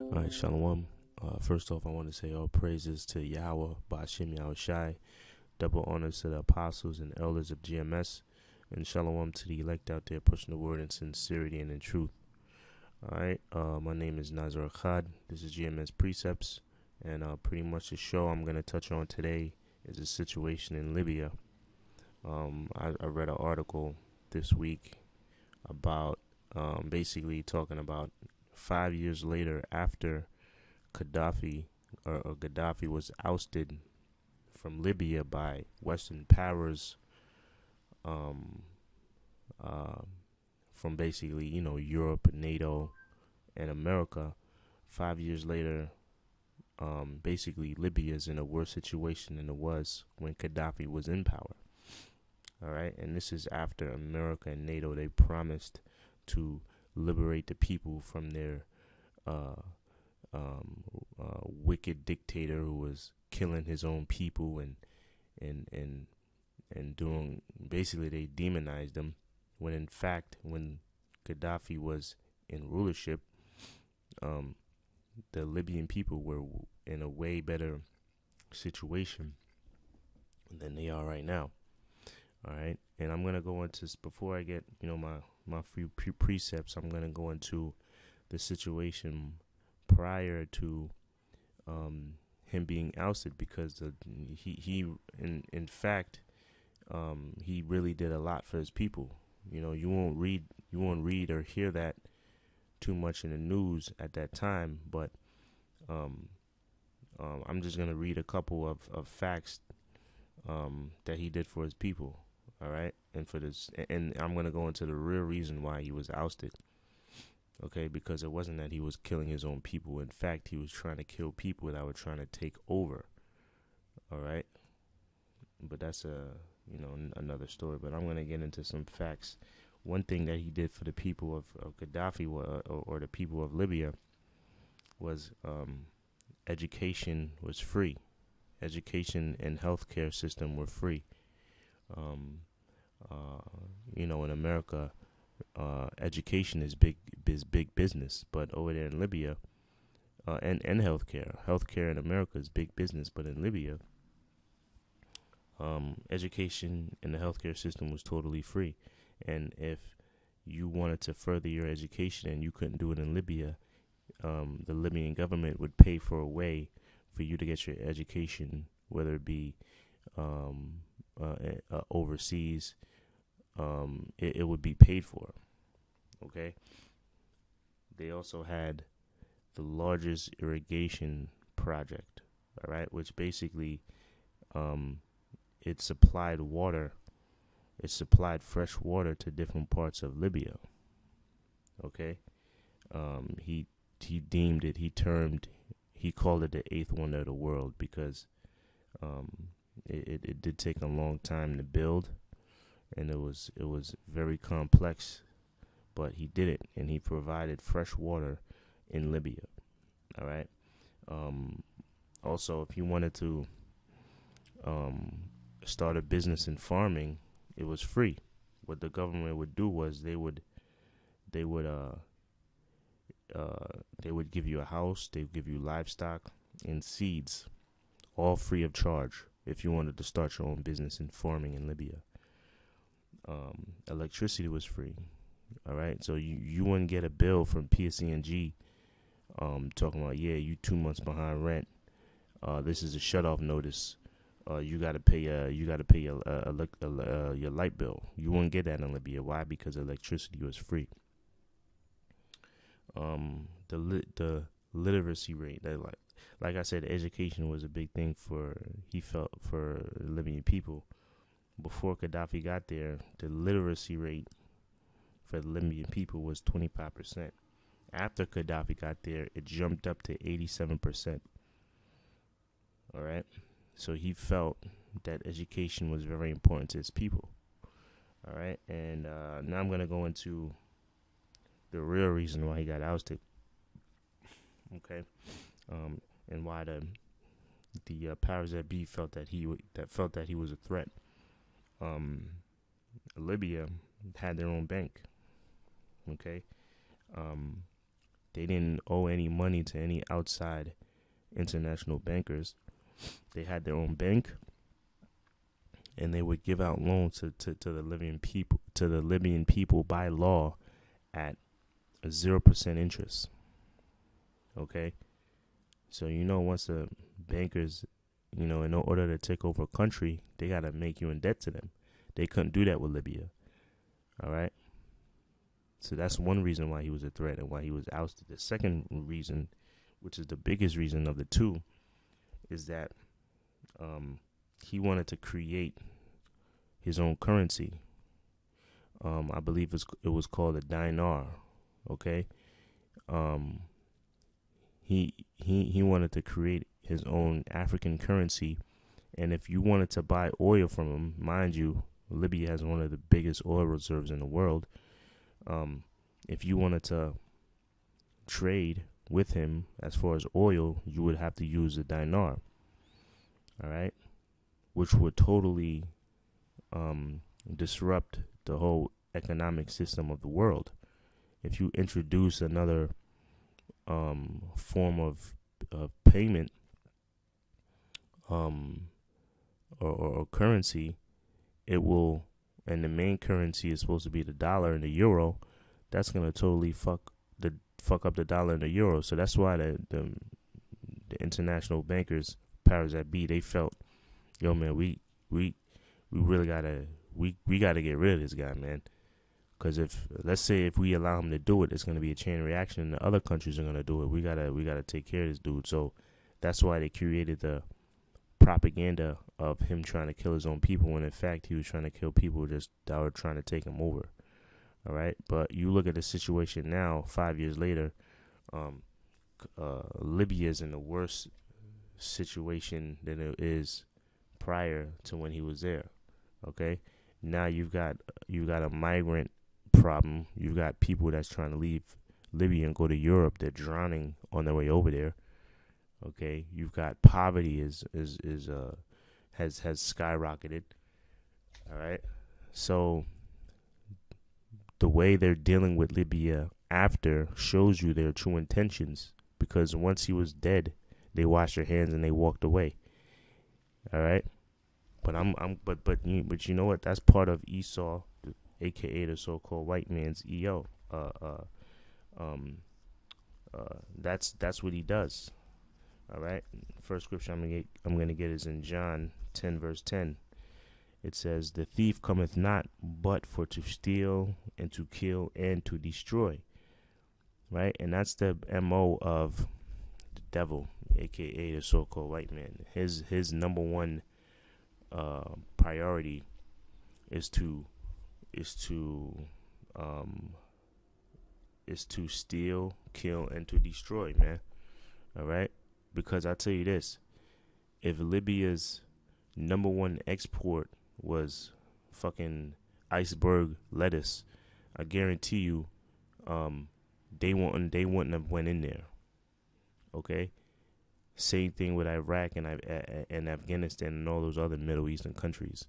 All right, shalawam. First off, I want to say all praises to Yahawah, baha Yahawashi, double honors to the apostles and elders of GMS, and shalom to the elect out there pushing the word in sincerity and in truth. All right, my name is Nazar Khad. This is GMS Precepts, and pretty much the show I'm going to touch on today is the situation in Libya. I read an article this week about basically talking about 5 years later after Gaddafi or Gaddafi was ousted from Libya by Western powers, um, uh, from basically Europe, NATO, and America. 5 years later, basically Libya is in a worse situation than it was when Gaddafi was in power. All right, and this is after America and NATO they promised to liberate the people from their uh, wicked dictator who was killing his own people and and and doing basically they demonized them when in fact when Gaddafi was in rulership, um, the Libyan people were in a way better situation than they are right now. All right, and I'm gonna go into before I get my few precepts. I'm gonna go into the situation prior to him being ousted because he in fact he really did a lot for his people. You won't read or hear that too much in the news at that time, but um, I'm just gonna read a couple of facts that he did for his people. All right, and I'm gonna go into the real reason why he was ousted. Okay, because it wasn't that he was killing his own people. In fact, he was trying to kill people that were trying to take over. All right, but that's another story. But I'm gonna get into some facts. One thing that he did for the people of Gaddafi or the people of Libya was education was free. Education and healthcare system were free. Um, in America, education is big business, but over there in Libya, and healthcare in America is big business, but in Libya, education in the healthcare system was totally free, and if you wanted to further your education and you couldn't do it in Libya, the Libyan government would pay for a way for you to get your education, whether it be um, overseas. It would be paid for. Okay. They also had the largest irrigation project. All right, which basically um, it supplied water. It supplied fresh water to different parts of Libya. Okay. He deemed it. He called it the eighth wonder of the world because um, it did take a long time to build, and it was very complex, but he did it, and he provided fresh water in Libya. All right. Um, Also, if you wanted to um, start a business in farming, it was free. What the government would do was they would they would give you a house, they would give you livestock and seeds, all free of charge. If you wanted to start your own business in farming in Libya, electricity was free. All right, so you wouldn't get a bill from PSE&G talking about, yeah, you 2 months behind rent. This is a shut off notice. You got to pay. You got to pay your light bill. You won't get that in Libya. Why? Because electricity was free. The literacy rate. Like I said, education was a big thing for he felt for Libyan people. Before Gaddafi got there, the literacy rate for the Libyan people was 25%. After Gaddafi got there, it jumped up to 87%. All right. So he felt that education was very important to his people. All right. And now I'm going to go into the real reason why he got ousted. Okay. And why the powers that be felt that he was a threat. Um, Libya had their own bank. Okay. Um, They didn't owe any money to any outside international bankers. They had their own bank, and they would give out loans to the Libyan people by law at 0% interest. Okay, so once the bankers, in order to take over a country, they gotta make you in debt to them. They couldn't do that with Libya. All right. So that's one reason why he was a threat and why he was ousted. The second reason, which is the biggest reason of the two, is that he wanted to create his own currency. I believe it was called a dinar. Okay. He wanted to create his own African currency, and if you wanted to buy oil from him, mind you, Libya has one of the biggest oil reserves in the world. If you wanted to trade with him as far as oil, you would have to use a dinar. All right, which would totally disrupt the whole economic system of the world. If you introduce another form of payment or currency, it will, and the main currency is supposed to be the dollar and the euro, that's gonna totally fuck up the dollar and the euro. So that's why the international bankers, powers that be, they felt, yo man, we really gotta get rid of this guy, man. Because let's say if we allow him to do it, it's gonna be a chain reaction, and the other countries are gonna do it. We gotta take care of this dude. So that's why they created the propaganda of him trying to kill his own people, when in fact he was trying to kill people just that were trying to take him over. All right, but you look at the situation now, 5 years later, Libya is in a worse situation than it is prior to when he was there. Okay, now you've got a migrant problem. You've got people that's trying to leave Libya and go to Europe. They're drowning on their way over there. Okay, you've got poverty has skyrocketed. All right, so the way they're dealing with Libya after shows you their true intentions, because once he was dead, they washed their hands and they walked away. All right, but you know what? That's part of Esau, aka the so-called white man's EO. That's what he does. All right. First scripture I'm gonna get is in John 10 verse 10. It says, "The thief cometh not but for to steal and to kill and to destroy." Right, and that's the MO of the devil, aka the so-called white man. His number one priority is to steal, kill, and to destroy, man. All right, because I tell you this: if Libya's number one export was fucking iceberg lettuce, I guarantee you, they wouldn't have went in there. Okay. Same thing with Iraq and Afghanistan and all those other Middle Eastern countries.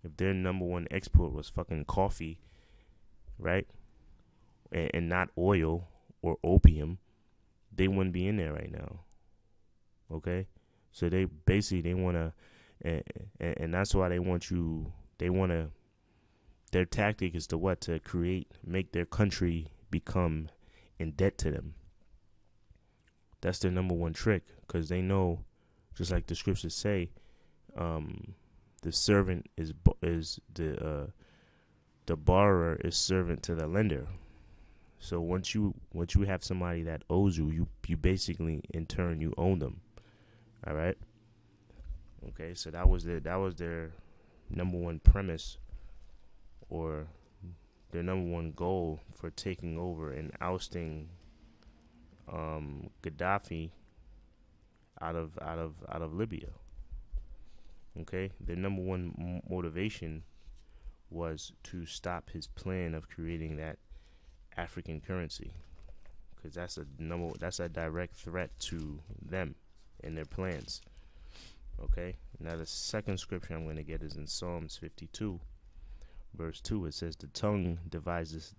If their number one export was fucking coffee, right, and not oil or opium, they wouldn't be in there right now. Okay, so they want to, and that's why they want you. They want to. Their tactic is to make their country become in debt to them. That's their number one trick, because they know, just like the scriptures say, the servant is the borrower is servant to the lender. So once you have somebody that owes you basically in turn you own them. All right. Okay, so that was their number one premise, or their number one goal for taking over and ousting Gaddafi out of Libya. Okay, their number one motivation was to stop his plan of creating that African currency, because that's a direct threat to them and their plans. Okay, now the second scripture I'm going to get is in Psalms 52 verse 2, it says, the tongue deviseth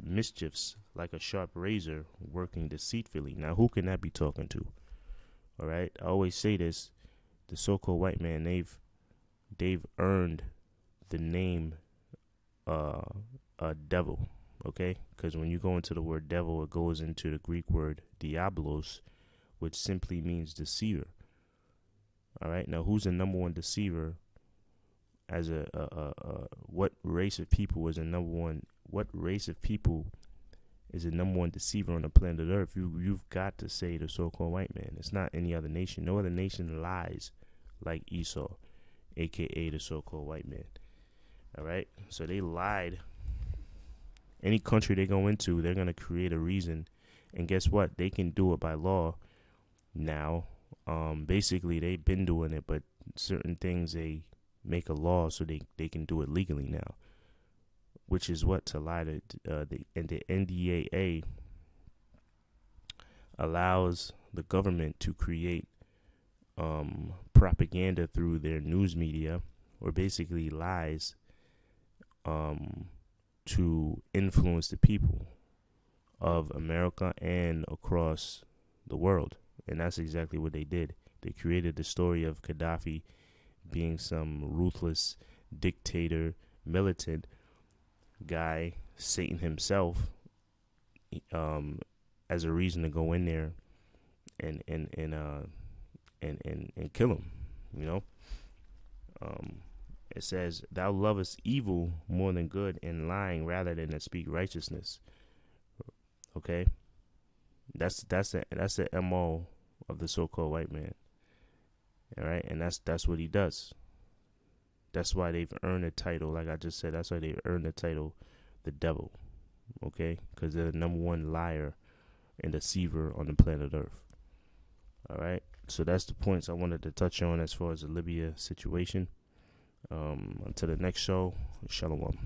mischiefs like a sharp razor, working deceitfully. Now, who can that be talking to? All right. I always say this. The so-called white man, they've earned the name devil, okay? Because when you go into the word devil, it goes into the Greek word diablos, which simply means deceiver. All right. Now, who's the number one deceiver? As what race of people is the number one? What race of people is the number one deceiver on the planet Earth? You've got to say the so-called white man. It's not any other nation. No other nation lies like Esau, aka the so-called white man. All right. So they lied. Any country they go into, they're gonna create a reason, and guess what? They can do it by law now. Basically, they've been doing it, but certain things they make a law so they can do it legally now, which is what to lie to the NDAA allows the government to create propaganda through their news media, or basically lies to influence the people of America and across the world. And that's exactly what they did. They created the story of Gaddafi being some ruthless dictator, militant guy, Satan himself, as a reason to go in there and kill him. You know, it says, "Thou lovest evil more than good, and lying rather than to speak righteousness." Okay, that's the MO of the so-called white man. All right, and that's what he does. That's why they've earned the title, like I just said. That's why they've earned the title, the devil. Okay, because they're the number one liar and deceiver on the planet Earth. All right, so that's the points I wanted to touch on as far as the Libya situation. Until the next show, shalawam.